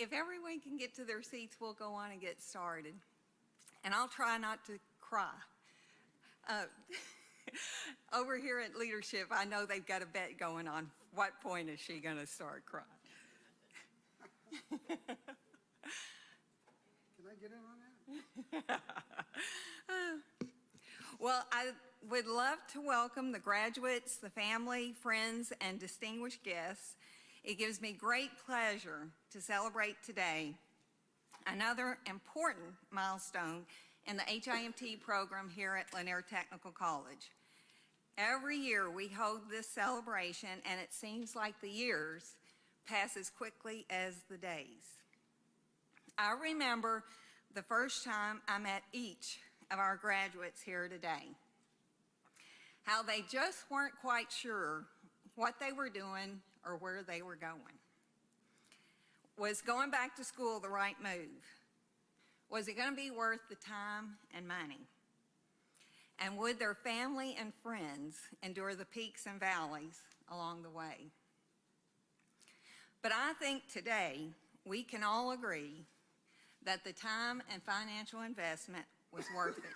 if everyone can get to their seats, we'll go on and get started. And I'll try not to cry. Over here at Leadership, I know they've got a bet going on. What point is she going to start crying? Can I get in on that? Well, I would love to welcome the graduates, the family, friends, and distinguished guests. It gives me great pleasure to celebrate today another important milestone in the HIMT program here at Lanier Technical College. Every year we hold this celebration, and it seems like the years pass as quickly as the days. I remember the first time I met each of our graduates here today, how they just weren't quite sure what they were doing or where they were going. Was going back to school the right move? Was it going to be worth the time and money? And would their family and friends endure the peaks and valleys along the way? But I think today we can all agree that the time and financial investment was worth it.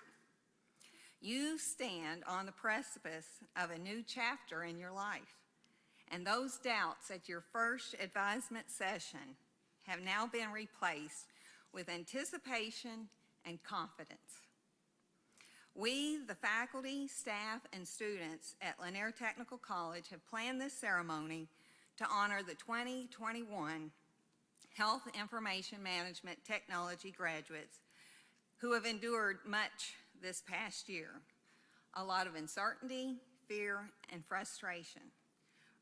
You stand on the precipice of a new chapter in your life, and those doubts at your first advisement session have now been replaced with anticipation and confidence. We, the faculty, staff, and students at Lanier Technical College have planned this ceremony to honor the 2021 Health Information Management Technology graduates who have endured much this past year. A lot of uncertainty, fear, and frustration.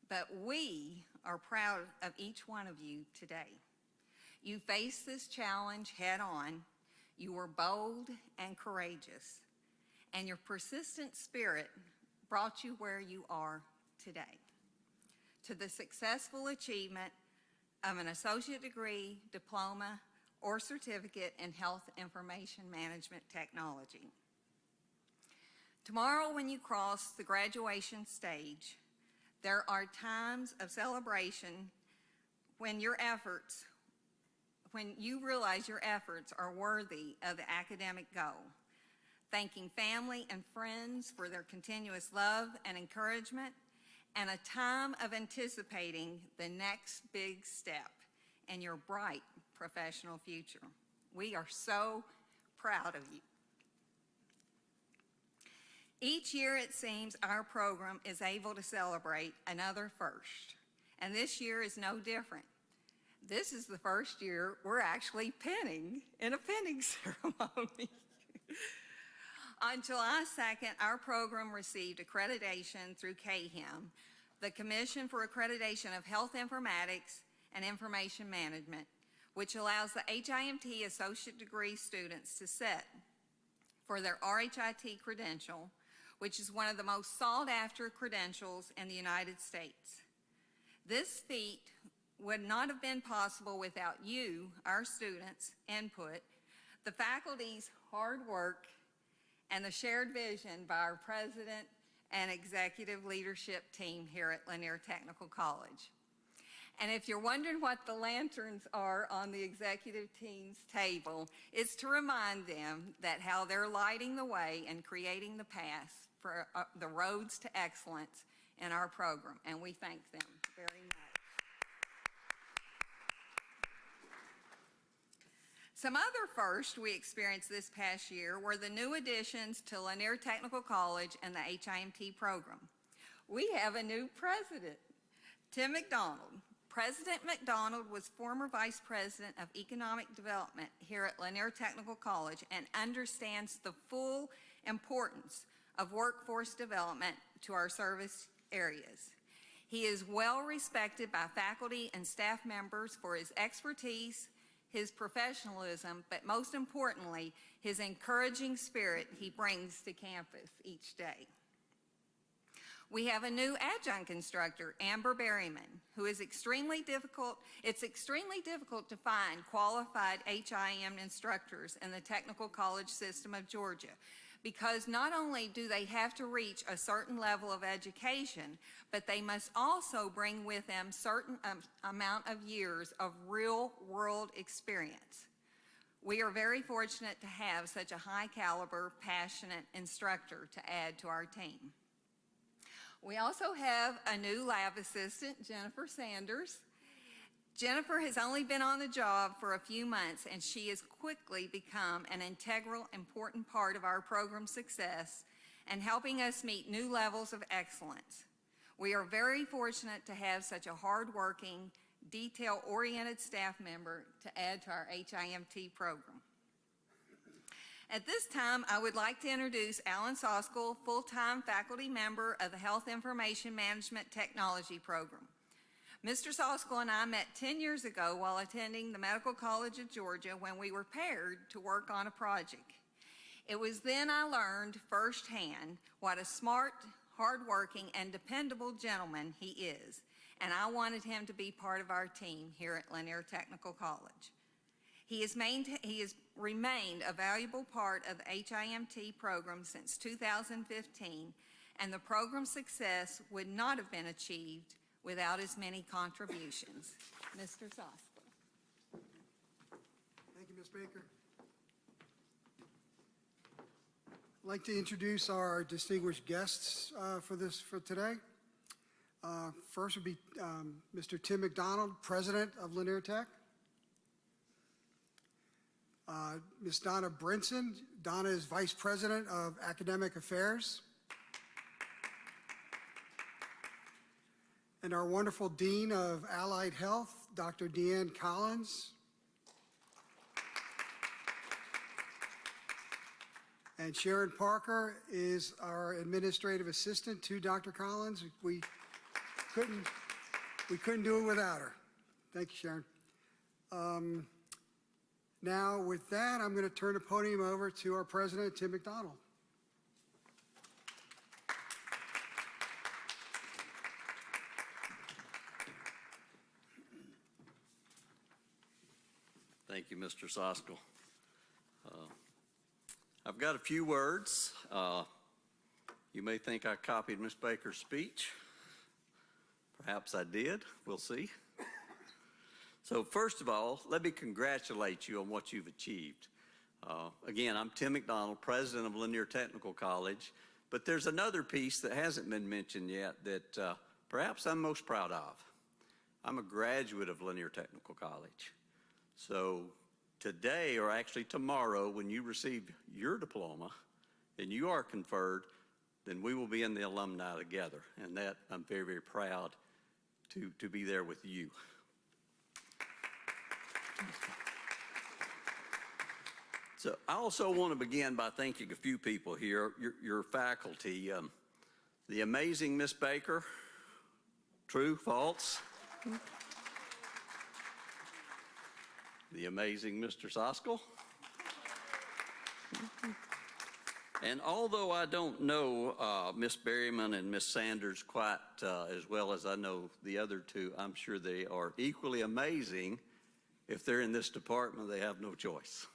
But we are proud of each one of you today. You faced this challenge head on. You were bold and courageous. And your persistent spirit brought you where you are today, to the successful achievement of an associate degree, diploma, or certificate in health information management technology. Tomorrow, when you cross the graduation stage, there are times of celebration when you realize your efforts are worthy of the academic goal. Thanking family and friends for their continuous love and encouragement, and a time of anticipating the next big step in your bright professional future. We are so proud of you. Each year, it seems, our program is able to celebrate another first, and this year is no different. This is the first year we're actually pinning in a pinning ceremony. On July 2nd, our program received accreditation through HIMT, the Commission for Accreditation of Health Informatics and Information Management, which allows the HIMT associate degree students to sit for their RHIT credential, which is one of the most sought after credentials in the United States. This feat would not have been possible without you, our students' input, the faculty's hard work, and the shared vision by our president and executive leadership team here at Lanier Technical College. And if you're wondering what the lanterns are on the executive team's table, it's to remind them that how they're lighting the way and creating the path for the roads to excellence in our program, and we thank them very much. Some other firsts we experienced this past year were the new additions to Lanier Technical College and the HIMT program. We have a new president, Tim McDonald. President McDonald was former Vice President of Economic Development here at Lanier Technical College and understands the full importance of workforce development to our service areas. He is well respected by faculty and staff members for his expertise, his professionalism, but most importantly, his encouraging spirit he brings to campus each day. We have a new adjunct instructor, Amber Berryman, who is extremely difficult. It's extremely difficult to find qualified HIM instructors in the technical college system of Georgia because not only do they have to reach a certain level of education, but they must also bring with them certain amount of years of real-world experience. We are very fortunate to have such a high-caliber, passionate instructor to add to our team. We also have a new lab assistant, Jennifer Sanders. Jennifer has only been on the job for a few months, and she has quickly become an integral, important part of our program success and helping us meet new levels of excellence. We are very fortunate to have such a hardworking, detail-oriented staff member to add to our HIMT program. At this time, I would like to introduce Alan Soskell, full-time faculty member of the Health Information Management Technology program. Mr. Soskell and I met 10 years ago while attending the Medical College of Georgia when we were paired to work on a project. It was then I learned firsthand what a smart, hardworking, and dependable gentleman he is, and I wanted him to be part of our team here at Lanier Technical College. He has remained a valuable part of the HIMT program since 2015, and the program's success would not have been achieved without his many contributions. Mr. Soskell. Thank you, Ms. Baker. I'd like to introduce our distinguished guests for today. First would be Mr. Tim McDonald, President of Lanier Tech. Ms. Donna Brinson. Donna is Vice President of Academic Affairs. And our wonderful Dean of Allied Health, Dr. Deanne Collins. And Sharon Parker is our administrative assistant to Dr. Collins. We couldn't do it without her. Thank you, Sharon. Now, with that, I'm going to turn the podium over to our president, Tim McDonald. Thank you, Mr. Soskell. I've got a few words. You may think I copied Ms. Baker's speech. Perhaps I did. We'll see. So first of all, let me congratulate you on what you've achieved. Again, I'm Tim McDonald, president of Lanier Technical College, but there's another piece that hasn't been mentioned yet that perhaps I'm most proud of. I'm a graduate of Lanier Technical College. So today, or actually tomorrow, when you receive your diploma and you are conferred, then we will be in the alumni together. And that I'm very, very proud to be there with you. So I also want to begin by thanking a few people here, your faculty. The amazing Miss Baker, true, false? The amazing Mr. Soskell. And although I don't know Miss Berryman and Miss Sanders quite as well as I know the other two, I'm sure they are equally amazing. If they're in this department, they have no choice.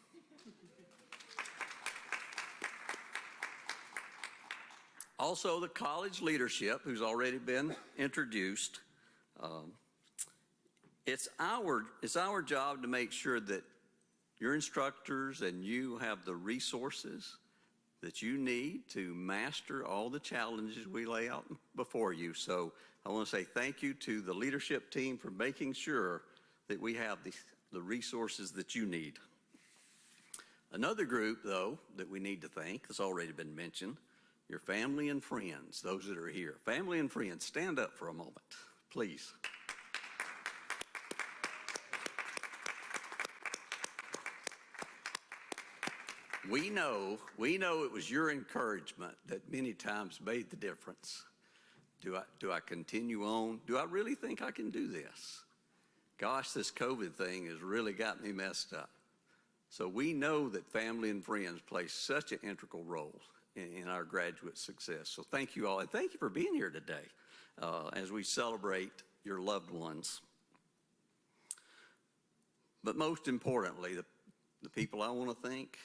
Also, the college leadership, who's already been introduced. It's our job to make sure that your instructors and you have the resources that you need to master all the challenges we lay out before you. So I want to say thank you to the leadership team for making sure that we have the resources that you need. Another group, though, that we need to thank has already been mentioned, your family and friends, those that are here. Family and friends, stand up for a moment, please. We know it was your encouragement that many times made the difference. Do I continue on? Do I really think I can do this? Gosh, this COVID thing has really got me messed up. So we know that family and friends play such an integral role in our graduate success. So thank you all, and thank you for being here today as we celebrate your loved ones. But most importantly, the people I want to thank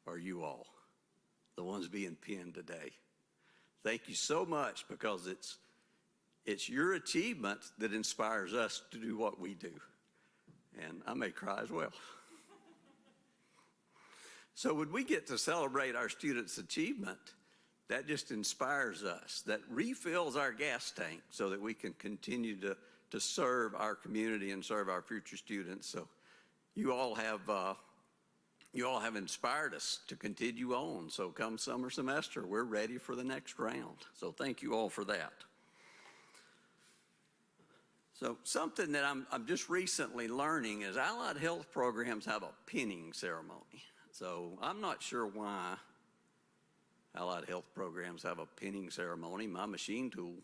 are you all. the ones being pinned today. Thank you so much, because it's your achievement that inspires us to do what we do. And I may cry as well. So when we get to celebrate our students' achievement, that just inspires us. That refills our gas tank so that we can continue to serve our community and serve our future students. So you all have inspired us to continue on. So come summer semester, we're ready for the next round. So thank you all for that. So something that I'm just recently learning is allied health programs have a pinning ceremony. So I'm not sure why allied health programs have a pinning ceremony. My machine tool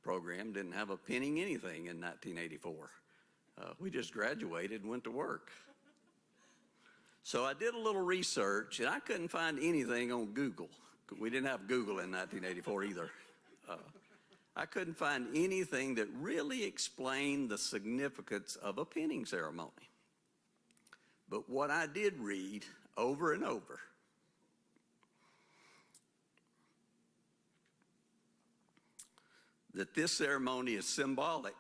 program didn't have a pinning anything in 1984. We just graduated and went to work. So I did a little research, and I couldn't find anything on Google. We didn't have Google in 1984 either. I couldn't find anything that really explained the significance of a pinning ceremony. But what I did read over and over, that this ceremony is symbolic,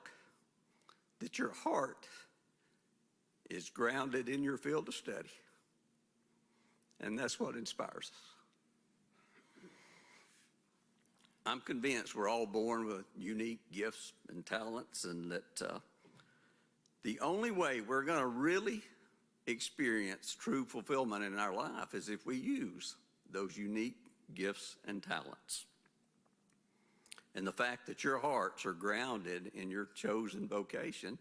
that your heart is grounded in your field of study. And that's what inspires us. I'm convinced we're all born with unique gifts and talents, and that the only way we're going to really experience true fulfillment in our life is if we use those unique gifts and talents. And the fact that your hearts are grounded in your chosen vocation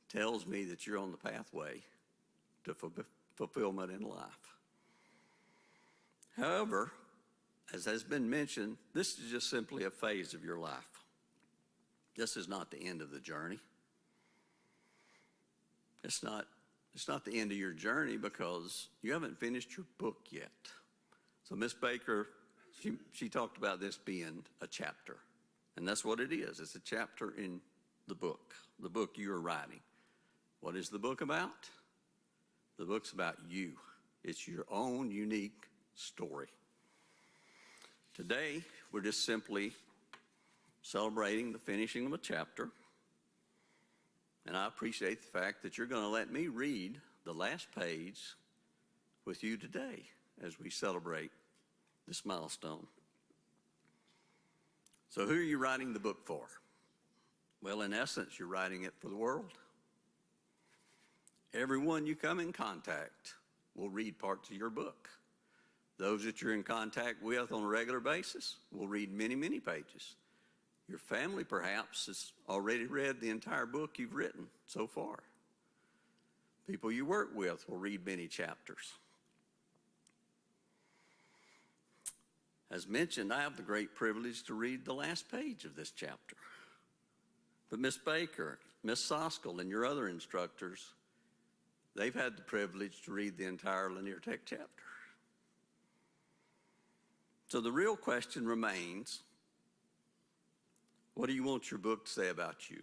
tells me that you're on the pathway to fulfillment in life. However, as has been mentioned, this is just simply a phase of your life. This is not the end of the journey. It's not the end of your journey, because you haven't finished your book yet. So Miss Baker, she talked about this being a chapter. And that's what it is. It's a chapter in the book you are writing. What is the book about? The book's about you. It's your own unique story. Today, we're just simply celebrating the finishing of a chapter. And I appreciate the fact that you're going to let me read the last page with you today as we celebrate this milestone. So who are you writing the book for? Well, in essence, you're writing it for the world. Everyone you come in contact will read parts of your book. Those that you're in contact with on a regular basis will read many, many pages. Your family, perhaps, has already read the entire book you've written so far. People you work with will read many chapters. As mentioned, I have the great privilege to read the last page of this chapter. But Miss Baker, Miss Soskell, and your other instructors, they've had the privilege to read the entire Lanier Tech chapter. So the real question remains, what do you want your book to say about you?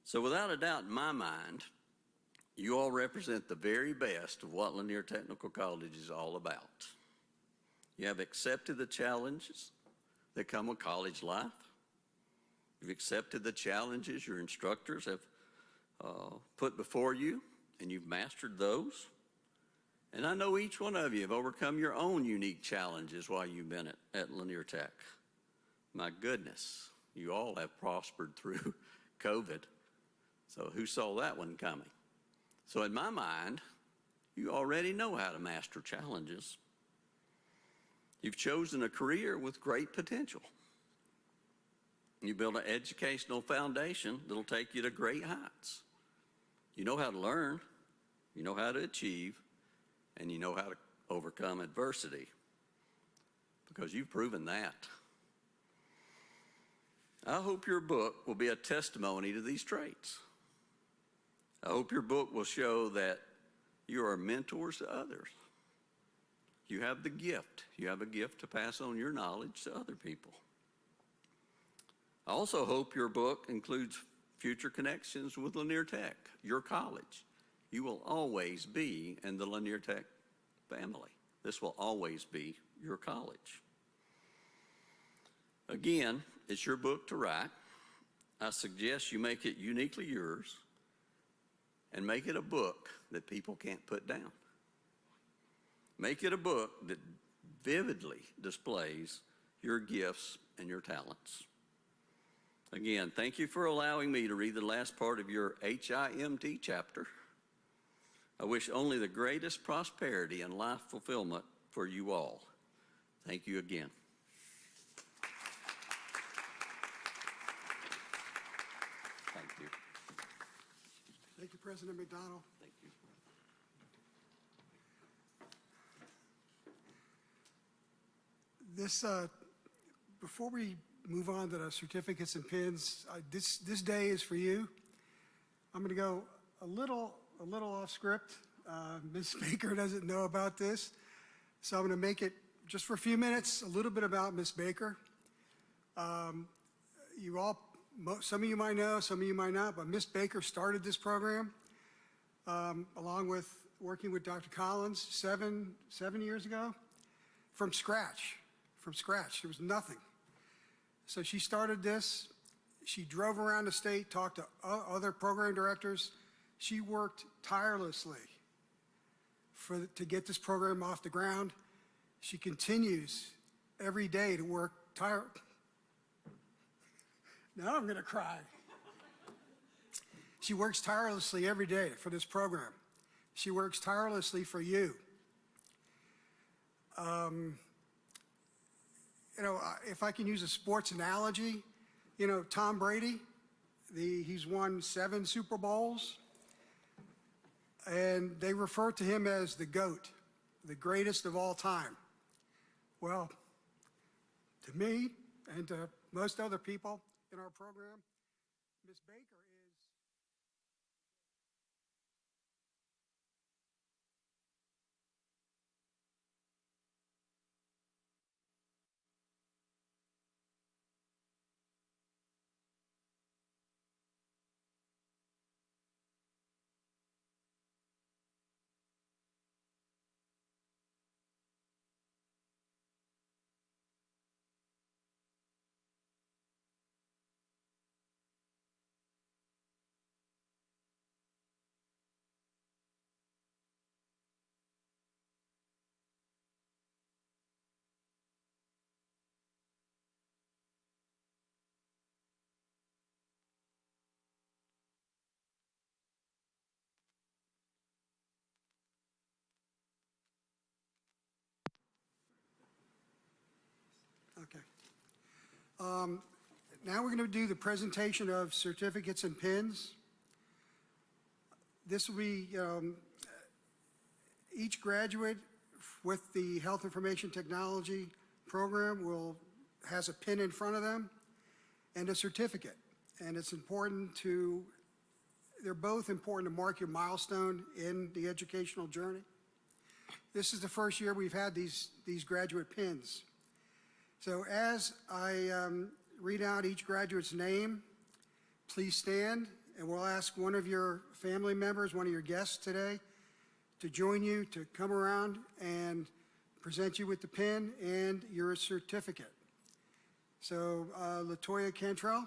So without a doubt in my mind, you all represent the very best of what Lanier Technical College is all about. You have accepted the challenges that come with college life. You've accepted the challenges your instructors have put before you, and you've mastered those. And I know each one of you have overcome your own unique challenges while you've been at Lanier Tech. My goodness, you all have prospered through COVID. So who saw that one coming? So in my mind, you already know how to master challenges. You've chosen a career with great potential. You build an educational foundation that'll take you to great heights. You know how to learn, you know how to achieve, and you know how to overcome adversity, because you've proven that. I hope your book will be a testimony to these traits. I hope your book will show that you are mentors to others. You have the gift. You have a gift to pass on your knowledge to other people. I also hope your book includes future connections with Lanier Tech, your college. You will always be in the Lanier Tech family. This will always be your college. Again, it's your book to write. I suggest you make it uniquely yours and make it a book that people can't put down. Make it a book that vividly displays your gifts and your talents. Again, thank you for allowing me to read the last part of your HIMT chapter. I wish only the greatest prosperity and life fulfillment for you all. Thank you again. Thank you. Thank you, President McDonald. Thank you. This, before we move on to the certificates and pins, this day is for you. I'm going to go a little off script. Ms. Baker doesn't know about this, so I'm going to make it just for a few minutes a little bit about Ms. Baker. Some of you might know, some of you might not, but Ms. Baker started this program along with working with Dr. Collins seven years ago from scratch. There was nothing. So she started this. She drove around the state, talked to other program directors. She worked tirelessly to get this program off the ground. She continues every day to work Now I'm going to cry. She works tirelessly every day for this program. She works tirelessly for you. If I can use a sports analogy, Tom Brady, he's won 7 Super Bowls, and they refer to him as the GOAT, the greatest of all time. Well, to me and to most other people in our program, Ms. Baker is okay. Now we're going to do the presentation of certificates and pins. This will be each graduate with the Health Information Technology program has a pin in front of them and a certificate. And they're both important to mark your milestone in the educational journey. This is the first year we've had these graduate pins. So as I read out each graduate's name, please stand, and we'll ask one of your family members, one of your guests today, to join you, to come around and present you with the pin and your certificate. So LaToya Cantrell.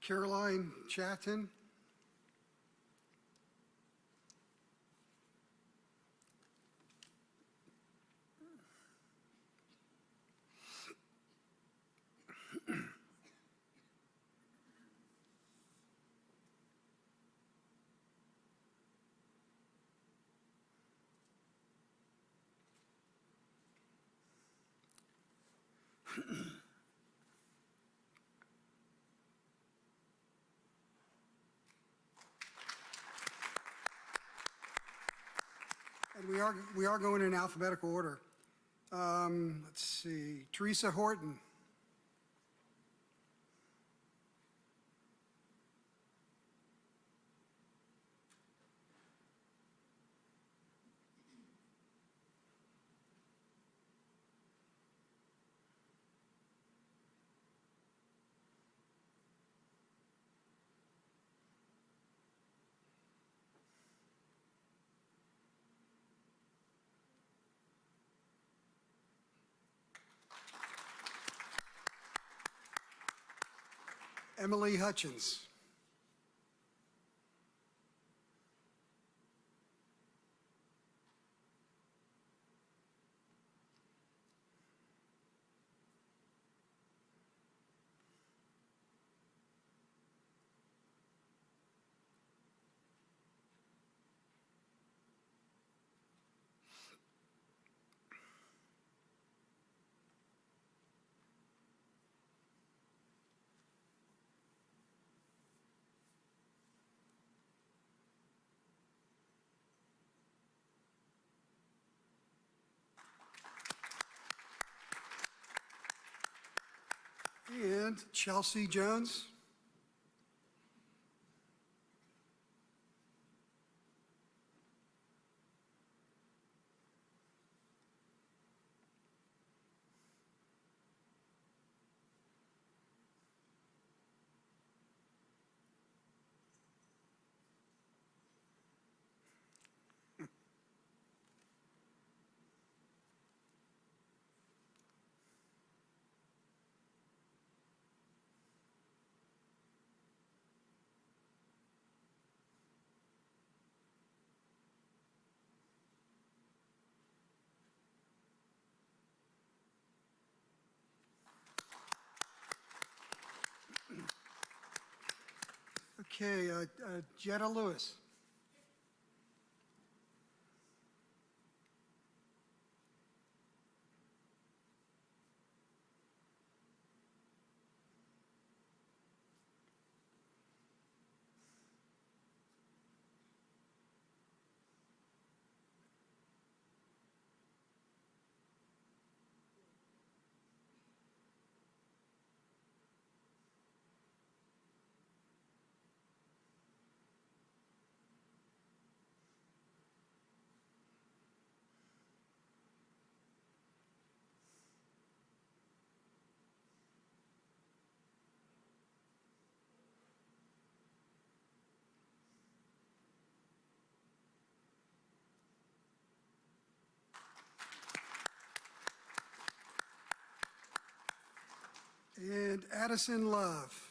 Caroline Chatton. And we are going in alphabetical order. Let's see, Teresa Horton. Emily Hutchins. And Chelsea Jones. Okay, Jetta Lewis. And Addison Love.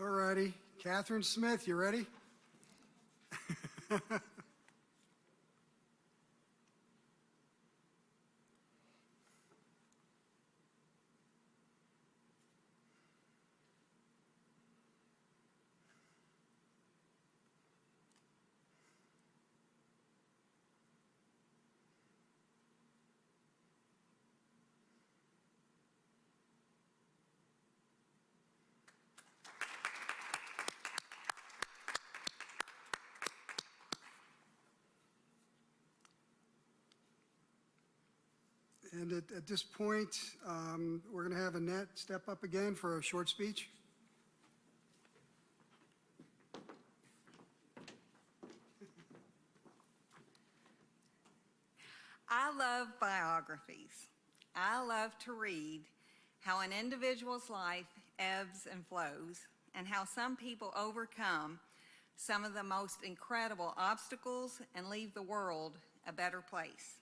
All righty, Catherine Smith, you ready? And at this point, we're going to have Annette step up again for a short speech. I love biographies. I love to read how an individual's life ebbs and flows and how some people overcome some of the most incredible obstacles and leave the world a better place.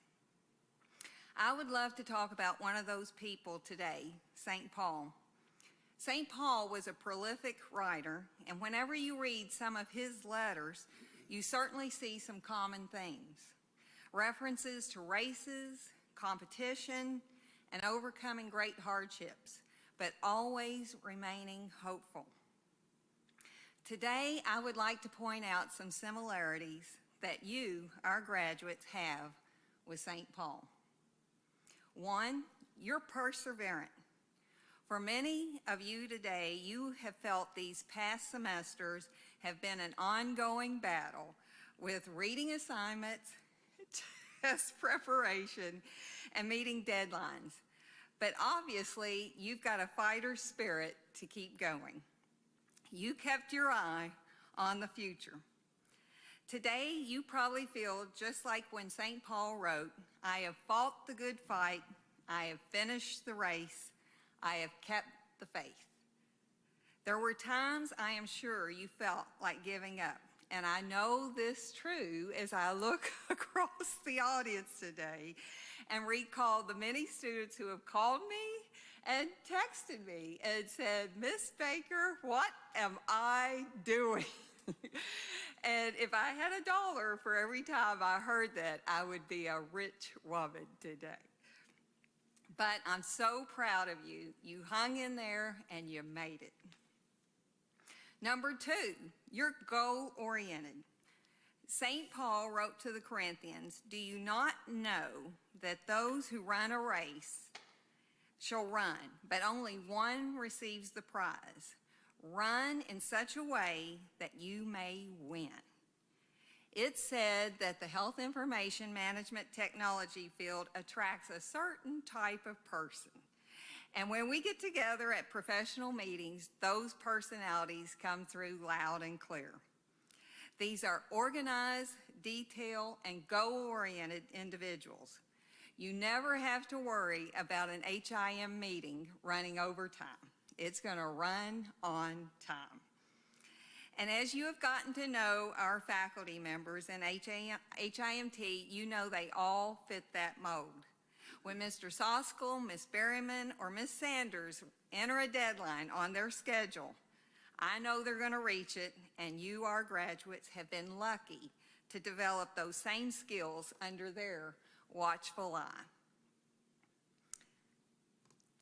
I would love to talk about one of those people today, St. Paul. St. Paul was a prolific writer, and whenever you read some of his letters, you certainly see some common themes. References to races, competition, and overcoming great hardships, but always remaining hopeful. Today, I would like to point out some similarities that you, our graduates, have with St. Paul. One, you're perseverant. For many of you today, you have felt these past semesters have been an ongoing battle with reading assignments, test preparation, and meeting deadlines. But obviously, you've got a fighter's spirit to keep going. You kept your eye on the future. Today, you probably feel just like when St. Paul wrote, "I have fought the good fight, I have finished the race, I have kept the faith." There were times I am sure you felt like giving up, and I know this true as I look across the audience today and recall the many students who have called me and texted me and said, "Miss Baker, what am I doing?" And if I had $1 for every time I heard that, I would be a rich woman today. But I'm so proud of you. You hung in there and you made it. Number two, you're goal-oriented. St. Paul wrote to the Corinthians, "Do you not know that those who run a race shall run, but only one receives the prize? Run in such a way that you may win." It's said that the health information management technology field attracts a certain type of person. And when we get together at professional meetings, those personalities come through loud and clear. These are organized, detail, and goal-oriented individuals. You never have to worry about an HIM meeting running over time. It's going to run on time. And as you have gotten to know our faculty members in HIMT, you know they all fit that mold. When Mr. Soskell, Ms. Berryman, or Ms. Sanders enter a deadline on their schedule, I know they're going to reach it, and you, our graduates, have been lucky to develop those same skills under their watchful eye.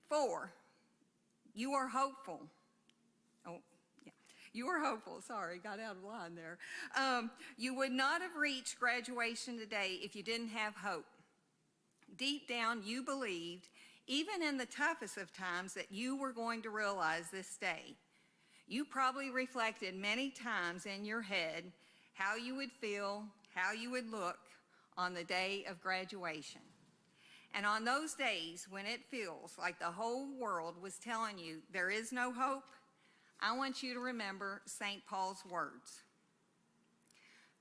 4, you are hopeful. You are hopeful. Sorry, got out of line there. You would not have reached graduation today if you didn't have hope. Deep down, you believed, even in the toughest of times, that you were going to realize this day. You probably reflected many times in your head how you would feel, how you would look on the day of graduation. And on those days when it feels like the whole world was telling you there is no hope, I want you to remember St. Paul's words.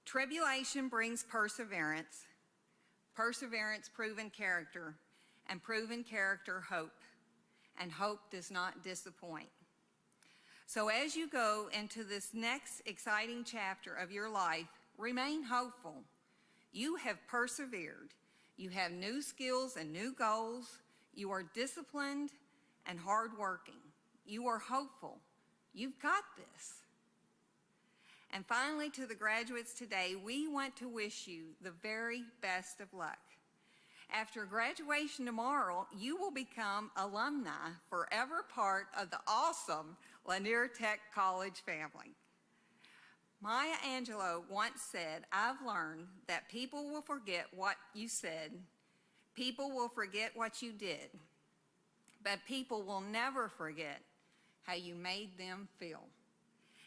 Tribulation brings perseverance, perseverance proven character, and proven character hope, and hope does not disappoint. So as you go into this next exciting chapter of your life, remain hopeful. You have persevered. You have new skills and new goals. You are disciplined and hardworking. You are hopeful. You've got this. And finally, to the graduates today, we want to wish you the very best of luck. After graduation tomorrow, you will become alumni, forever part of the awesome Lanier Tech College family. Maya Angelou once said, "I've learned that people will forget what you said, people will forget what you did, but people will never forget how you made them feel."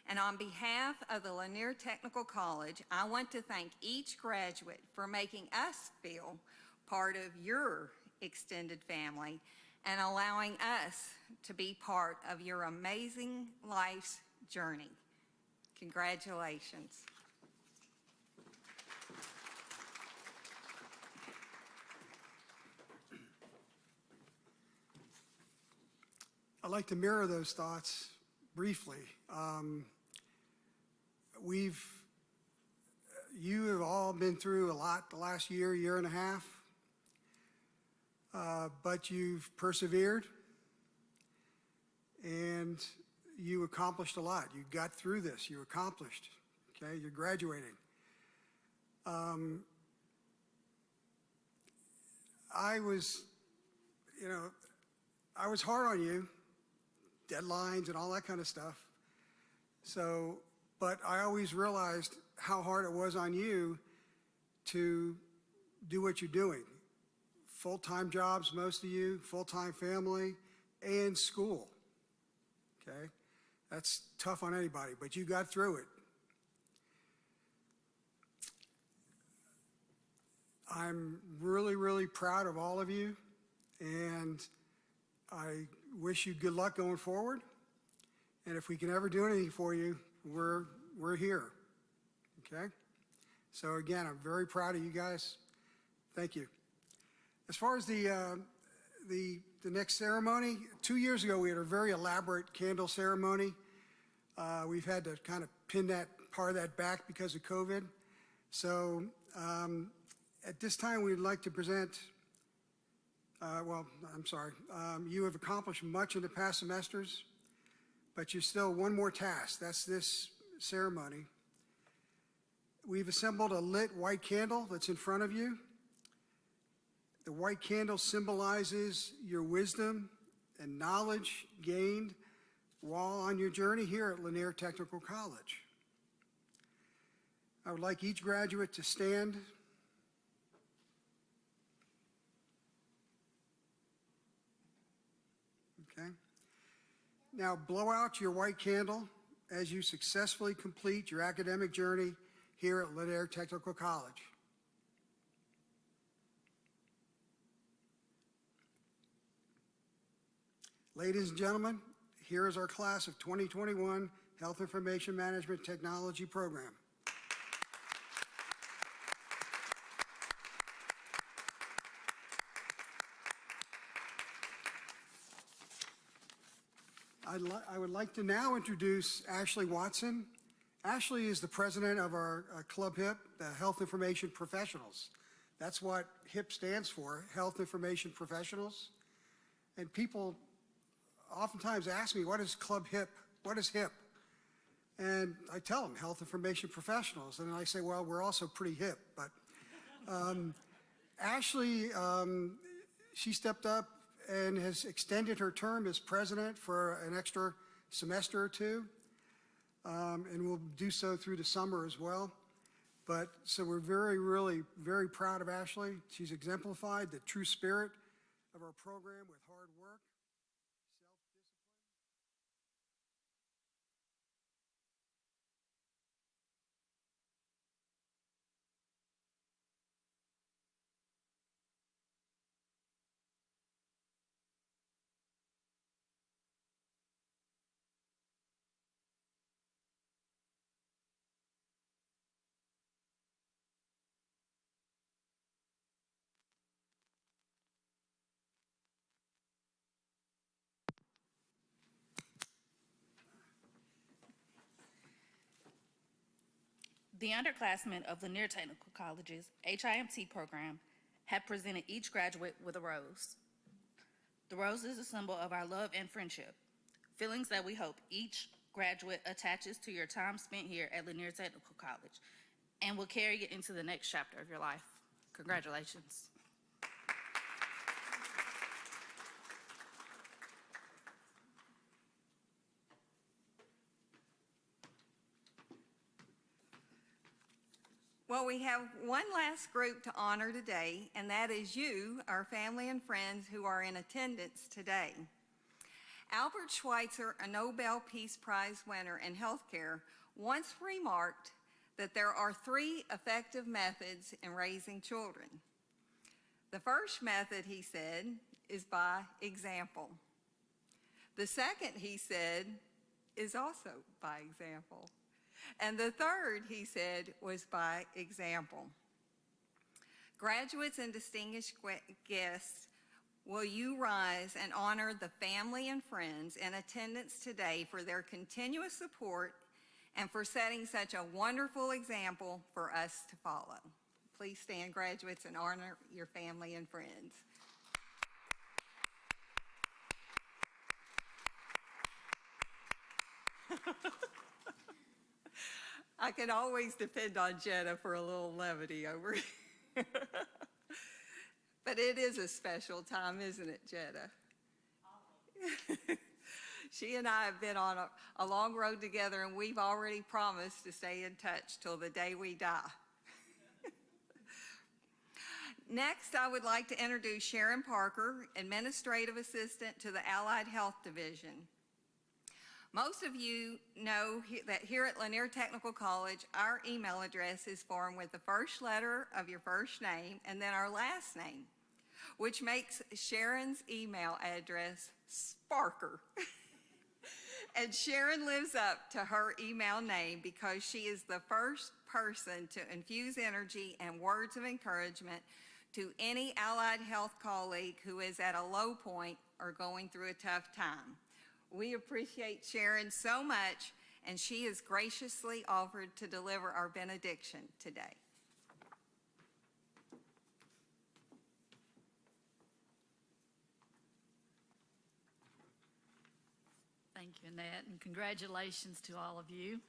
And on behalf of the Lanier Technical College, I want to thank each graduate for making us feel part of your extended family and allowing us to be part of your amazing life's journey. Congratulations. I'd like to mirror those thoughts briefly. You have all been through a lot the last year and a half, but you've persevered and you accomplished a lot. You got through this, you accomplished, okay? You're graduating. I was hard on you, deadlines and all that kind of stuff. So, but I always realized how hard it was on you to do what you're doing. Full-time jobs, most of you, full-time family, and school, okay? That's tough on anybody, but you got through it. I'm really, really proud of all of you, and I wish you good luck going forward. And if we can ever do anything for you, we're here, okay? So again, I'm very proud of you guys. Thank you. As far as the next ceremony, 2 years ago we had a very elaborate candle ceremony. We've had to kind of pin that part of that back because of COVID. So at this time we'd like to present, you have accomplished much in the past semesters, but you're still one more task. That's this ceremony. We've assembled a lit white candle that's in front of you. The white candle symbolizes your wisdom and knowledge gained while on your journey here at Lanier Technical College. I would like each graduate to stand. Okay. Now blow out your white candle as you successfully complete your academic journey here at Lanier Technical College. Ladies and gentlemen, here is our class of 2021 Health Information Management Technology program. I would like to now introduce Ashley Watson. Ashley is the president of our Club HIP, the Health Information Professionals. That's what HIP stands for, Health Information Professionals. And people oftentimes ask me, what is Club HIP? What is HIP? And I tell them, Health Information Professionals. And I say, well, we're also pretty hip. But Ashley, she stepped up and has extended her term as president for an extra semester or two. And we'll do so through the summer as well. But so we're really very proud of Ashley. She's exemplified the true spirit of our program with hard work, The underclassmen of Lanier Technical College's HIMT program have presented each graduate with a rose. The rose is a symbol of our love and friendship, feelings that we hope each graduate attaches to your time spent here at Lanier Technical College and will carry you into the next chapter of your life. Congratulations. Well, we have one last group to honor today, and that is you, our family and friends who are in attendance today. Albert Schweitzer, a Nobel Peace Prize winner in healthcare, once remarked that there are 3 effective methods in raising children. The first method, he said, is by example. The second, he said, is also by example. And the third, he said, was by example. Graduates and distinguished guests, will you rise and honor the family and friends in attendance today for their continuous support and for setting such a wonderful example for us to follow. Please stand, graduates, and honor your family and friends. I can always depend on Jetta for a little levity over here. But it is a special time, isn't it, Jetta? She and I have been on a long road together, and we've already promised to stay in touch till the day we die. Next, I would like to introduce Sharon Parker, Administrative Assistant to the Allied Health Division. Most of you know that here at Lanier Technical College, our email address is formed with the first letter of your first name and then our last name, which makes Sharon's email address Sparker. And Sharon lives up to her email name because she is the first person to infuse energy and words of encouragement to any allied health colleague who is at a low point or going through a tough time. We appreciate Sharon so much, and she has graciously offered to deliver our benediction today. Thank you, Annette, and congratulations to all of you.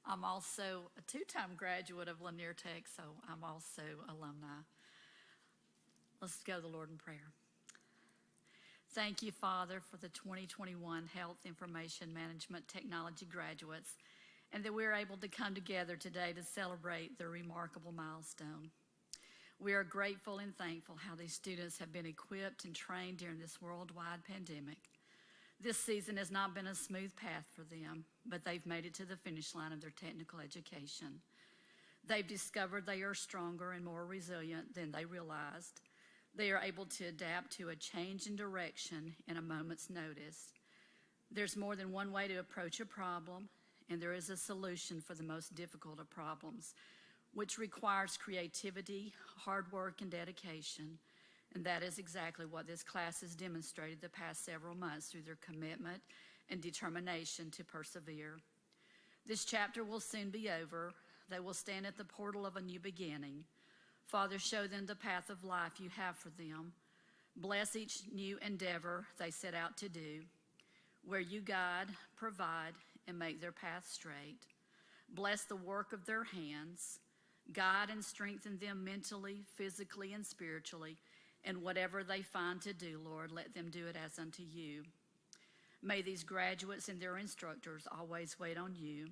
I'm also a two-time graduate of Lanier Tech, so I'm also alumni. Let's go to the Lord in prayer. Thank you, Father, for the 2021 Health Information Management Technology graduates, and that we're able to come together today to celebrate their remarkable milestone. We are grateful and thankful how these students have been equipped and trained during this worldwide pandemic. This season has not been a smooth path for them, but they've made it to the finish line of their technical education. They've discovered they are stronger and more resilient than they realized. They are able to adapt to a change in direction in a moment's notice. There's more than one way to approach a problem, and there is a solution for the most difficult of problems, which requires creativity, hard work, and dedication. And that is exactly what this class has demonstrated the past several months through their commitment and determination to persevere. This chapter will soon be over. They will stand at the portal of a new beginning. Father, show them the path of life you have for them. Bless each new endeavor they set out to do, where you guide, provide, and make their path straight. Bless the work of their hands. Guide and strengthen them mentally, physically, and spiritually. And whatever they find to do, Lord, let them do it as unto you. May these graduates and their instructors always wait on you.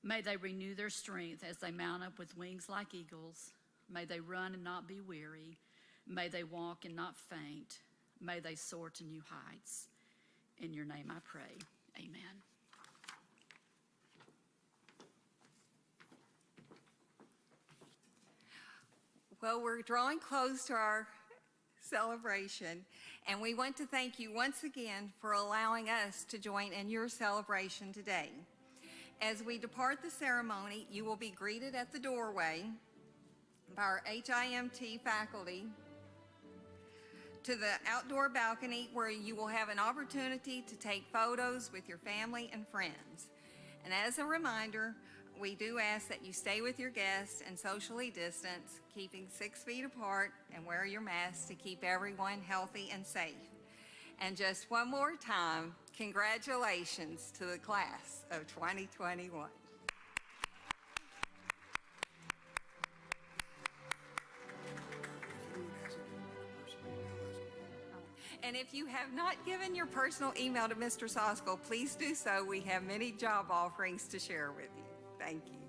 May they renew their strength as they mount up with wings like eagles. May they run and not be weary. May they walk and not faint. May they soar to new heights. In your name I pray, amen. Well, we're drawing close to our celebration, and we want to thank you once again for allowing us to join in your celebration today. As we depart the ceremony, you will be greeted at the doorway by our HIMT faculty to the outdoor balcony where you will have an opportunity to take photos with your family and friends. And as a reminder, we do ask that you stay with your guests and socially distance, keeping 6 feet apart, and wear your mask to keep everyone healthy and safe. And just one more time, congratulations to the class of 2021. And if you have not given your personal email to Mr. Soskell, please do so. We have many job offerings to share with you. Thank you.